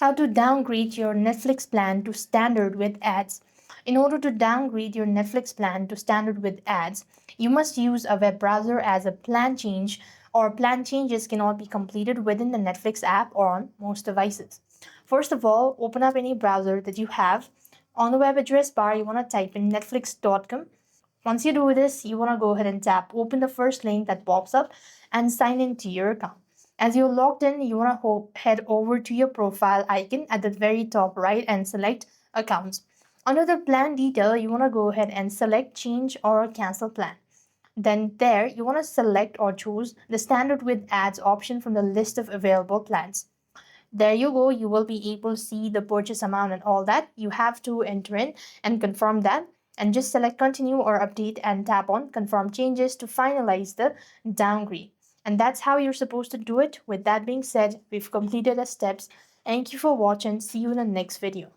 How to downgrade your Netflix plan to standard with ads. In order to downgrade your Netflix plan to standard with ads, you must use a web browser as a plan change or plan changes cannot be completed within the Netflix app or on most devices. First of all, open up any browser that you have. On the web address bar, you want to type in netflix.com. Once you do this, you want to go ahead and tap open the first link that pops up and sign into your account. As you're logged in, you want to head over to your profile icon at the very top right and select accounts. Under the plan detail, you want to go ahead and select change or cancel plan. Then there, you want to select or choose the standard with ads option from the list of available plans. There you go, you will be able to see the purchase amount and all that. You have to enter in and confirm that and just select continue or update and tap on confirm changes to finalize the downgrade. And that's how you're supposed to do it. With that being said, we've completed the steps. Thank you for watching. See you in the next video.